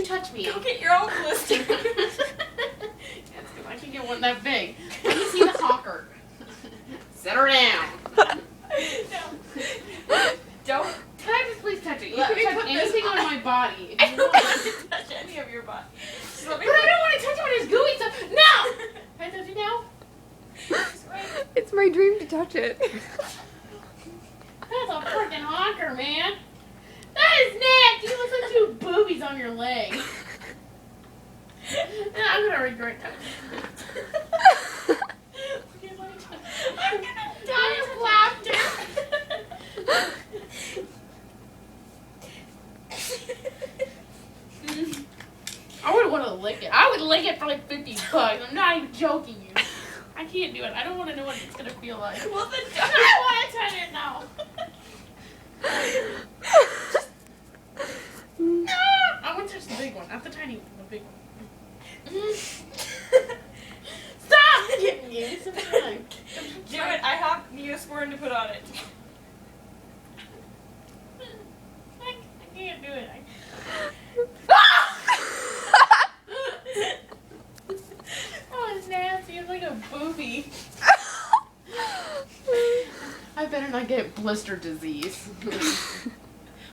touch me. Go get your own blister. That's because I can get one that big. Let me see the hawker. Sit her down. No. Don't. Can I just please touch it? You Let can me touch put this anything on on. my body. I don't want to touch any of your body. Just let me But I don't want to touch it when it's gooey stuff. No! Can I touch it now? It's my dream to touch it. That's a freaking honker, man. That is nasty. You look like two boobies on your leg. I'm gonna regret touching it. Okay, let me touch it. I'm gonna die of laughter. I would want to lick it. I would lick it for like $50. I'm not even joking you. I can't do it. I don't want to know what it's gonna feel like. Well, then I want to touch it now. I want to touch the big one, not the tiny one. The big one. Stop hitting me some time. do it. I have Neosporin to put on it. I can't do it. Oh, it's nasty. It's like a booby. I better not get blister disease.